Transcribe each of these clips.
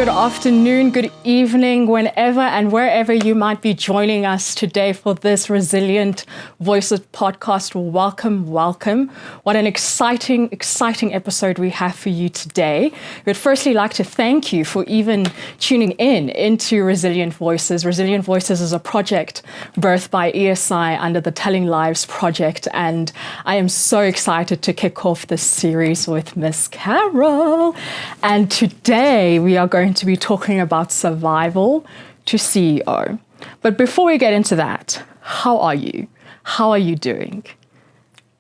good afternoon, good evening, whenever and wherever you might be joining us today for this Resilient Voices podcast. Welcome, welcome. What an exciting episode we have for you today. We'd firstly like to thank you for even tuning into Resilient Voices. Resilient Voices is a project birthed by ESI under the Telling Lives project, and I am so excited to kick off this series with Miss Carol. And today we are going to be talking about survival to CEO. But before we get into that, how are you? How are you doing?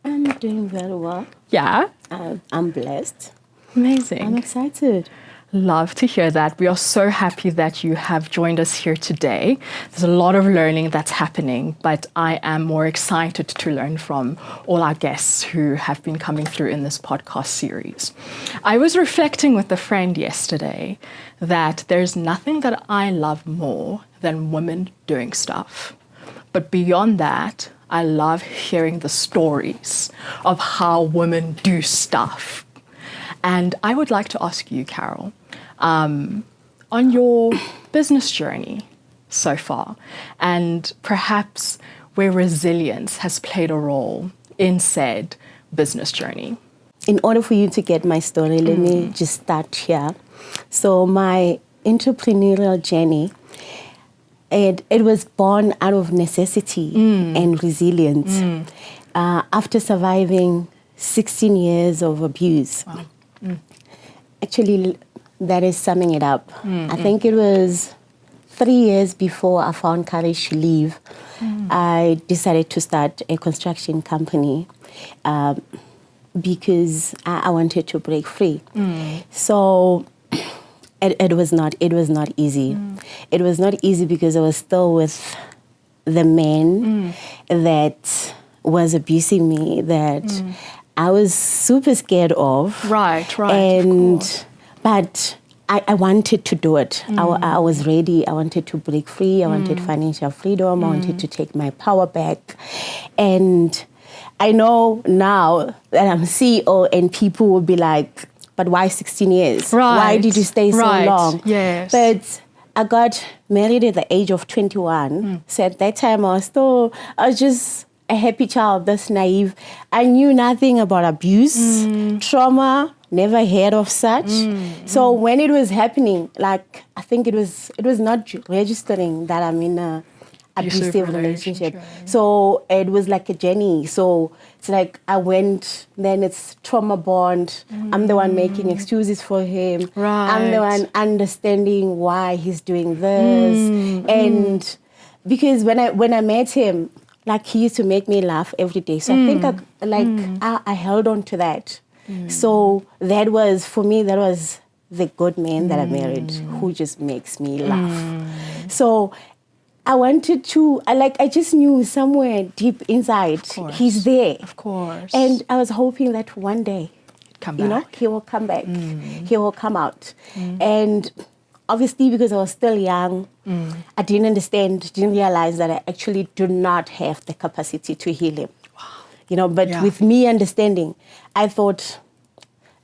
I'm doing very well. Yeah? I'm blessed. Amazing. I'm excited. Love to hear that. We are so happy that you have joined us here today. There's a lot of learning that's happening, but I am more excited to learn from all our guests who have been coming through in this podcast series. I was reflecting with a friend yesterday that there's nothing that I love more than women doing stuff. But beyond that, I love hearing the stories of how women do stuff. And I would like to ask you, Carol, on your business journey so far, and perhaps where resilience has played a role in said business journey. In order for you to get my story, let me just start here. So my entrepreneurial journey, it was born out of necessity and resilience. After surviving 16 years of abuse. Wow. Actually, that is summing it up. I think it was 3 years before I found courage to leave. I decided to start a construction company because I wanted to break free. So it was not easy. It was not easy because I was still with the man that was abusing me, that I was super scared of. Right. But I wanted to do it. I was ready. I wanted to break free. I wanted financial freedom. I wanted to take my power back. And I know now that I'm CEO and people will be like, but why 16 years? Right. Why did you stay so long? Yes. But I got married at the age of 21. So at that time I was just a happy child, that's naive. I knew nothing about abuse, trauma, never heard of such. So when it was happening, like, I think it was not registering that I'm in a abusive relationship. So it was like a journey. So it's like I went, then it's trauma bond. I'm the one making excuses for him. Right. I'm the one understanding why he's doing this. And because when I met him, like, he used to make me laugh every day. So I think I held on to that. So that was, for me, that was the good man that I married, who just makes me laugh. So I wanted to, I just knew somewhere deep inside, he's there. Of course. And I was hoping that one day, he will come back. He will come out. And obviously, because I was still young, I didn't understand, didn't realize that I actually do not have the capacity to heal him. Wow. But with me understanding, I thought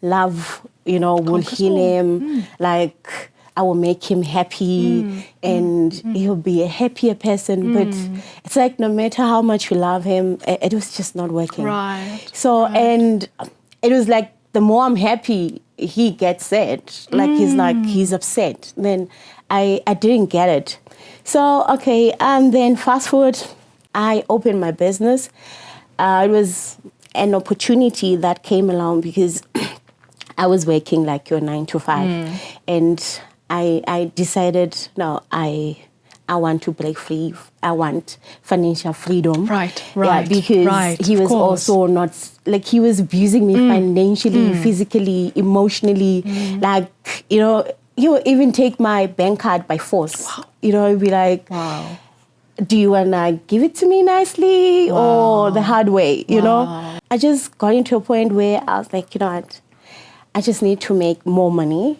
love, will heal him. Like, I will make him happy and he'll be a happier person. But it's like, no matter how much you love him, it was just not working. Right. So, and it was like, the more I'm happy, he gets sad. Like, he's upset. Then I didn't get it. So, okay, and then fast forward, I opened my business. It was an opportunity that came along because I was working like your 9 to 5. And I decided, no, I want to break free. I want financial freedom. Right. Yeah, because he was also not, like, he was abusing me financially, physically, emotionally. Like, he would even take my bank card by force. Wow. He'd be like, wow, do you want to give it to me nicely or the hard way, you know? I just got into a point where I was like, you know what? I just need to make more money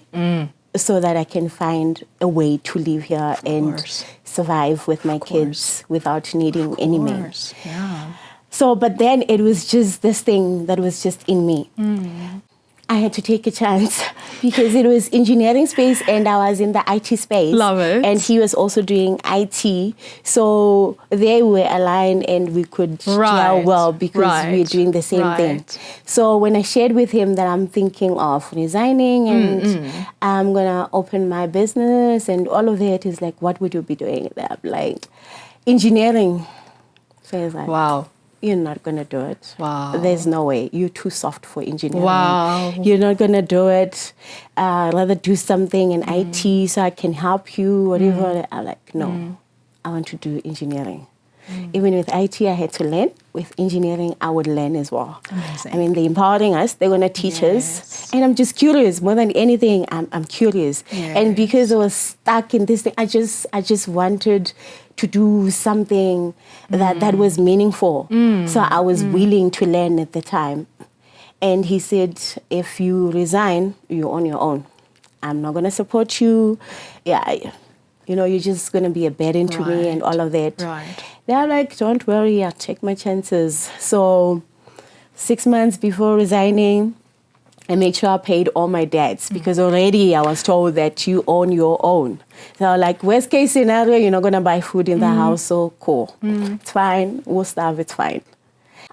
so that I can find a way to live here and survive with my kids without needing any man. Yeah. So, but then it was just this thing that was just in me. I had to take a chance because it was engineering space and I was in the IT space. Love it. And he was also doing IT. So they were aligned and we could gel well because we were doing the same thing. So when I shared with him that I'm thinking of resigning and I'm going to open my business and all of that, he's like, what would you be doing? I'm like, engineering. So he's like, wow. You're not going to do it. Wow. There's no way. You're too soft for engineering. Wow. You're not going to do it. Rather do something in IT so I can help you, whatever. I'm like, no, I want to do engineering. Even with IT, I had to learn. With engineering, I would learn as well. Amazing. I mean, they're empowering us. They're going to teach us. And I'm just curious. More than anything, I'm curious. And because I was stuck in this thing, I just wanted to do something that was meaningful. So I was willing to learn at the time. And he said, if you resign, you're on your own. I'm not going to support you. Yeah, you're just going to be a burden to me and all of that. They're like, don't worry, I'll take my chances. So 6 months before resigning, I made sure I paid all my debts because already I was told that you own your own. So like, worst case scenario, you're not going to buy food in the house, so cool. It's fine, we'll starve, it's fine.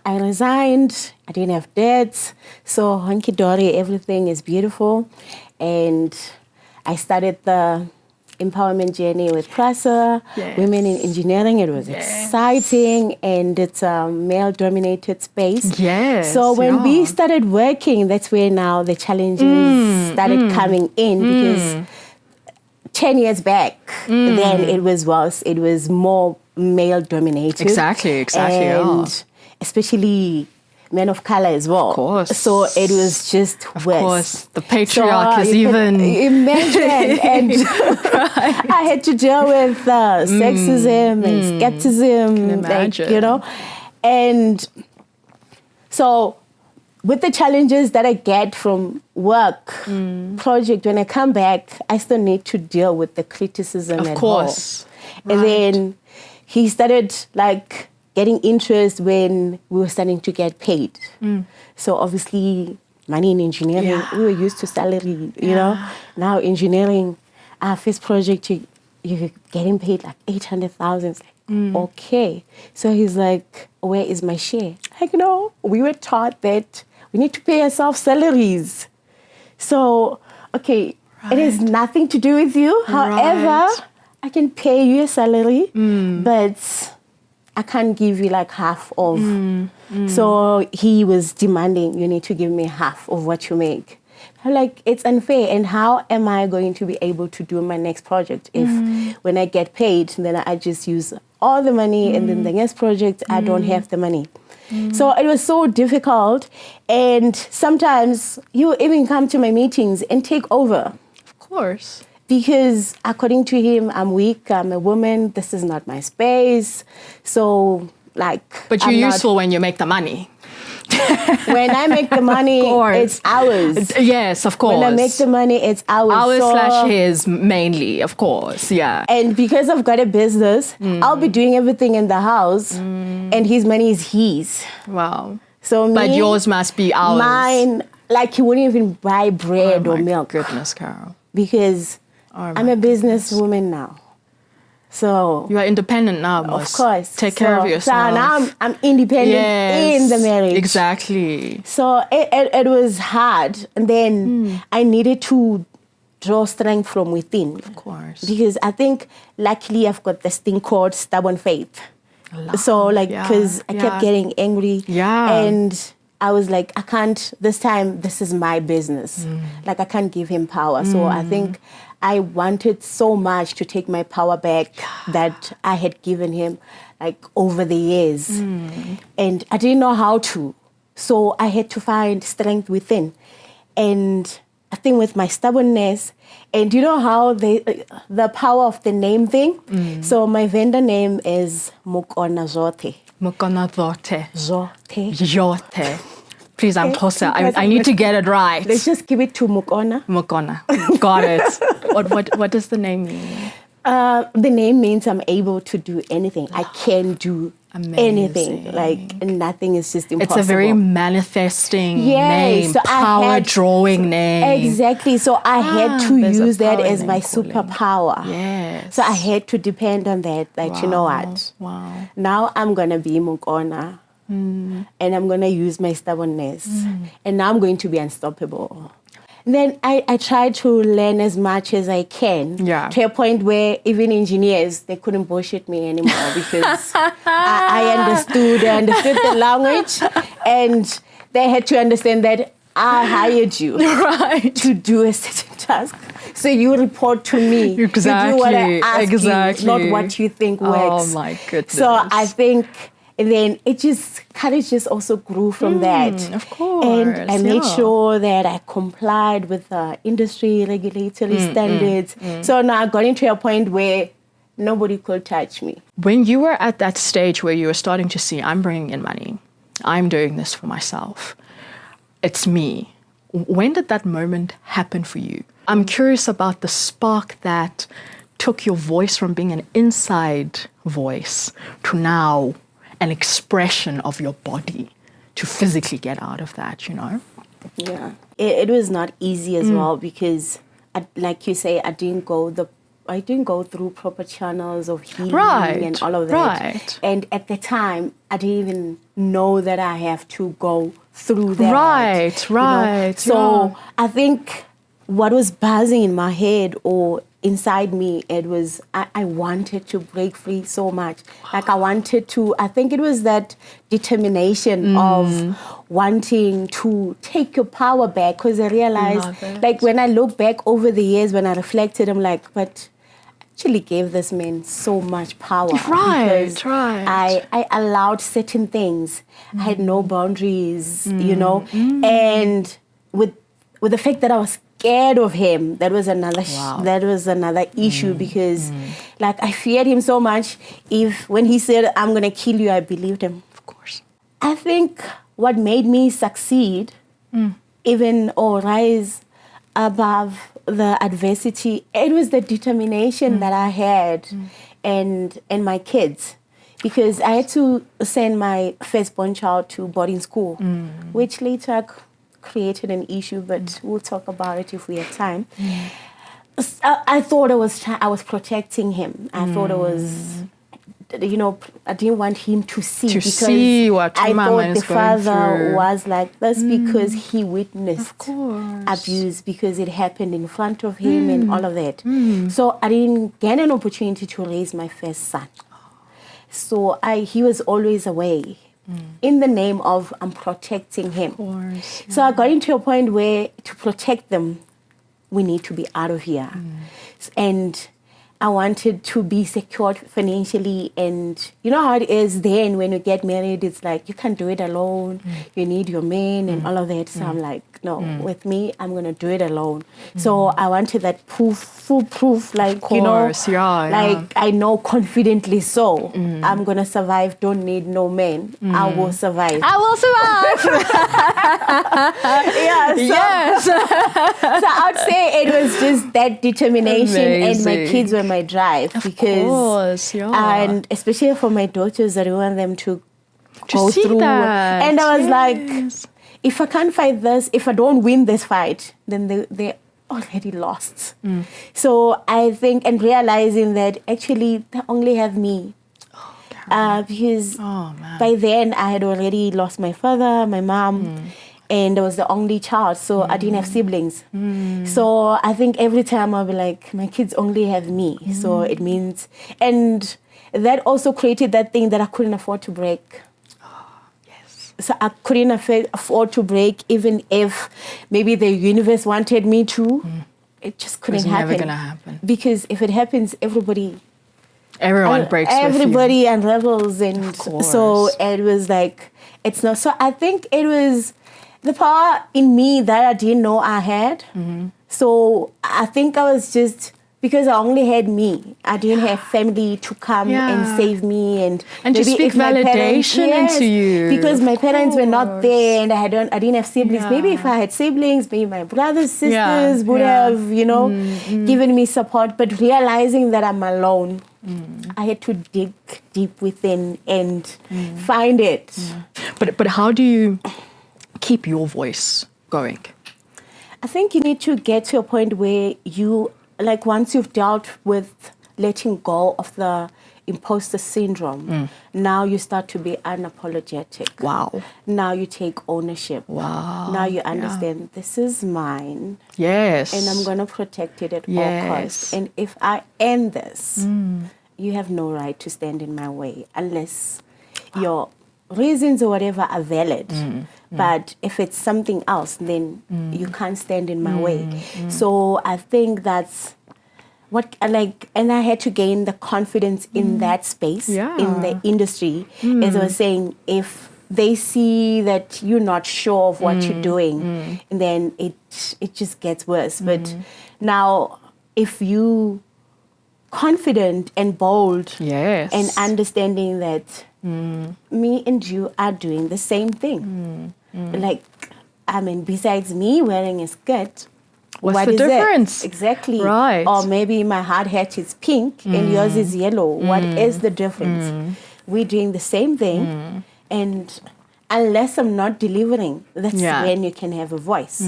I resigned, I didn't have debts, so hunky-dory, everything is beautiful. And I started the empowerment journey with PRASA, Women in Engineering. It was exciting, and it's a male-dominated space. So when we started working, that's where now the challenges started coming in because 10 years back, then it was more male-dominated. Exactly. And especially men of color as well. Of course. So it was just worse. Of course. The patriarch is even... Imagine. And I had to deal with sexism and skepticism. And so with the challenges that I get from work, project, when I come back, I still need to deal with the criticism at home. Of course. And then he started getting interest when we were starting to get paid. So obviously, money in engineering, we were used to salary, Now engineering, our first project, you're getting paid like 800,000. Okay. So he's like, where is my share? Like, no, we were taught that we need to pay ourselves salaries. So, okay, it has nothing to do with you. However, I can pay you a salary, but I can't give you half of. So he was demanding, you need to give me half of what you make. I'm like, it's unfair. And how am I going to be able to do my next project if when I get paid, then I just use all the money and then the next project, I don't have the money. So it was so difficult. And sometimes you even come to my meetings and take over. Of course. Because according to him, I'm weak, I'm a woman, this is not my space. So But you're useful when you make the money. When I make the money, it's ours. Yes, of course. When I make the money, it's ours. Ours / his mainly, of course, And because I've got a business, I'll be doing everything in the house, and his money is his. Wow. So but yours must be ours. Mine, he wouldn't even buy bread or milk. Goodness, Carol. Because I'm a businesswoman now. So you are independent now, boss. Of course. Take care of yourself. So now I'm independent in the marriage. Exactly. So it was hard. And then I needed to draw strength from within. Of course. Because I think luckily I've got this thing called stubborn faith. So because I kept getting angry. And I was like, I can't, this time, this is my business. I can't give him power. So I think I wanted so much to take my power back that I had given him over the years. And I didn't know how to. So I had to find strength within. And I think with my stubbornness, and you know how the power of the name thing? So my vendor name is Mukona Zote. Mukona Zote. Zote. Please, I'm closer. I need to get it right. Let's just give it to Mukona. Mukona. Got it. What does the name mean? The name means I'm able to do anything. I can do anything. Like nothing is just impossible. It's a very manifesting name, so power drawing name. Exactly. So I had to use that as my superpower. Yes. So I had to depend on that. You know what? Wow. Now I'm gonna be Mukona. And I'm gonna use my stubbornness. And now I'm going to be unstoppable. Then I tried to learn as much as I can to a point where even engineers, they couldn't bullshit me anymore because I understood the language, and they had to understand that I hired you to do a certain task. So you report to me. Exactly. You do what I ask you, not what you think works. Oh my goodness. So I think then courage just also grew from that. Of course. And I made sure that I complied with the industry regulatory standards. So now I got into a point where nobody could touch me. When you were at that stage where you were starting to see, I'm bringing in money, I'm doing this for myself, it's me. When did that moment happen for you? I'm curious about the spark that took your voice from being an inside voice to now an expression of your body to physically get out of that, you know? Yeah. It was not easy as well because, like you say, I didn't go through proper channels of healing and all of that. Right. And at the time, I didn't even know that I have to go through that. Right. You know? So I think what was buzzing in my head or inside me, it was, I wanted to break free so much. Like I think it was that determination of wanting to take your power back, because I realized, like when I look back over the years, when I reflected, I'm like, but I actually gave this man so much power. Right. I allowed certain things. I had no boundaries, you know, and with the fact that I was scared of him, that was another issue because like I feared him so much. When he said, I'm going to kill you, I believed him. Of course. I think what made me succeed or rise above the adversity, it was the determination that I had and my kids. Because I had to send my firstborn child to boarding school, which later created an issue, but we'll talk about it if we have time. I thought I was protecting him. I thought it was, I didn't want him to see what I Mama thought is the father through. was like this because he witnessed Of course. abuse, because it happened in front of him and all of that. So I didn't get an opportunity to raise my first son. So he was always away. In the name of I'm protecting him. Of course, So I got into a point where to protect them, we need to be out of here. And I wanted to be secured financially. And you know how it is then when you get married, it's like you can't do it alone. You need your man and all of that. So I'm like, no, with me, I'm going to do it alone. So I wanted that full proof, like, like I know confidently so. I'm going to survive, don't need no man. I will survive. I will survive. So I would say it was just that determination. And my kids were my drive. And especially for my daughters, I want them to go through. That. And I was like, if I can't fight this, if I don't win this fight, then they already lost. So I think, and realizing that actually they only have me. Because by then I had already lost my father, my mom, and I was the only child, so I didn't have siblings. So I think every time I'll be like, my kids only have me. So it means, and that also created that thing that I couldn't afford to break. So I couldn't afford to break, even if maybe the universe wanted me to. It just couldn't happen. Never gonna happen. Because if it happens, everyone breaks. Everybody unravels, and so it was like it's not. So I think it was the power in me that I didn't know I had. So I think I was just because I only had me. I didn't have family to come and save me and to speak validation into you. Because my parents were not there and I didn't have siblings. Maybe if I had siblings, maybe my brothers, sisters would have, given me support. But realizing that I'm alone, I had to dig deep within and find it. But how do you keep your voice going? I think you need to get to a point where you, like once you've dealt with letting go of the imposter syndrome, now you start to be unapologetic. Wow. Now you take ownership. Wow. Now you understand this is mine. Yes. And I'm going to protect it at all costs. And if I end this, you have no right to stand in my way unless your reasons or whatever are valid. But if it's something else, then you can't stand in my way. So I think that's what I like, and I had to gain the confidence in that space, in the industry. As I was saying, if they see that you're not sure of what you're doing, then it just gets worse. But now, if you confident and bold and understanding that me and you are doing the same thing. Like, I mean, besides me wearing a skirt, what's the difference? Exactly. Right. Or maybe my hard hat is pink and yours is yellow. What is the difference? We're doing the same thing. And unless I'm not delivering, that's when you can have a voice.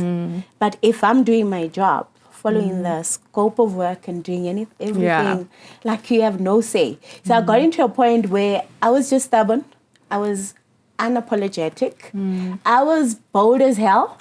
But if I'm doing my job, following the scope of work and doing everything, like you have no say. So I got into a point where I was just stubborn. I was unapologetic. I was bold as hell.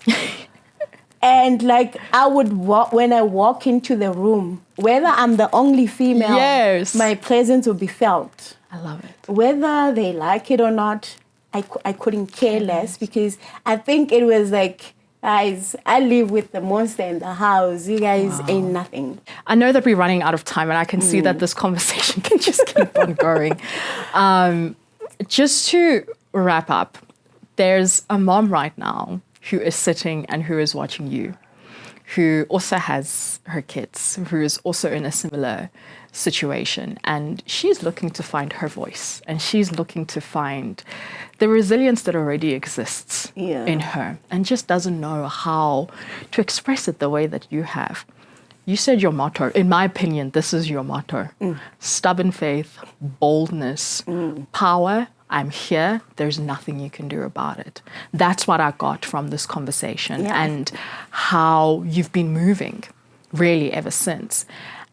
And like I would walk, when I walk into the room, whether I'm the only female, my presence will be felt. I love it. Whether they like it or not, I couldn't care less, because I think it was like, guys, I live with the monster in the house. You guys ain't nothing. I know that we're running out of time, and I can see that this conversation can just keep on going. Just to wrap up, there's a mom right now who is sitting and who is watching you, who also has her kids, who is also in a similar situation. And she's looking to find her voice, and she's looking to find the resilience that already exists in her, and just doesn't know how to express it the way that you have. You said your motto. In my opinion, this is your motto. Stubborn faith, boldness, power. I'm here. There's nothing you can do about it. That's what I got from this conversation, and how you've been moving really ever since.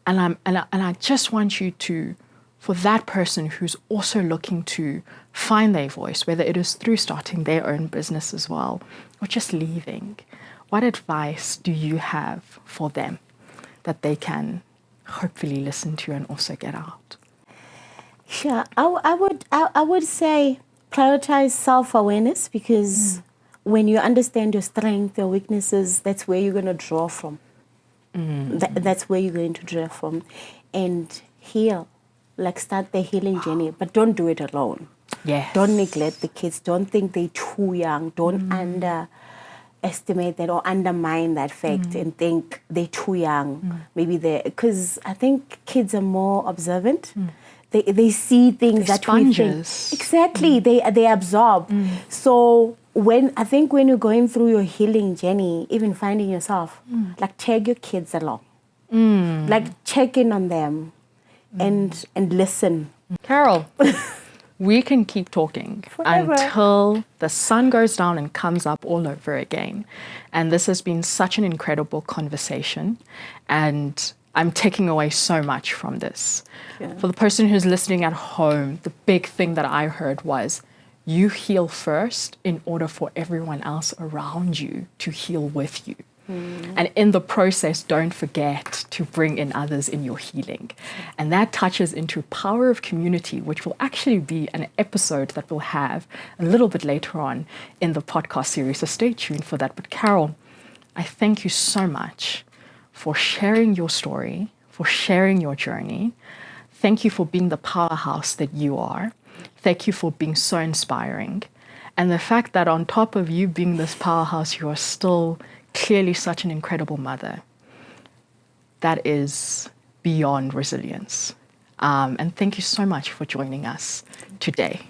And I just want you to, for that person who's also looking to find their voice, whether it is through starting their own business as well, or just leaving, what advice do you have for them that they can hopefully listen to and also get out? Sure. I would say prioritize self-awareness, because when you understand your strengths, your weaknesses, that's where you're going to draw from. That's where you're going to draw from. And heal. Like, start the healing journey. But don't do it alone. Yes. Don't neglect the kids. Don't think they're too young. Don't underestimate that or undermine that fact and think they're too young. Maybe because I think kids are more observant. They see things that we think. Exactly. They absorb. So when you're going through your healing journey, even finding yourself, like, tag your kids along. Like, check in on them and listen. Carol, we can keep talking forever, until the sun goes down and comes up all over again. And this has been such an incredible conversation. And I'm taking away so much from this. For the person who's listening at home, the big thing that I heard was, you heal first in order for everyone else around you to heal with you. And in the process, don't forget to bring in others in your healing. And that touches into power of community, which will actually be an episode that we'll have a little bit later on in the podcast series. So stay tuned for that. But Carol, I thank you so much for sharing your story, for sharing your journey. Thank you for being the powerhouse that you are. Thank you for being so inspiring. And the fact that on top of you being this powerhouse, you are still clearly such an incredible mother. That is beyond resilience. And thank you so much for joining us today.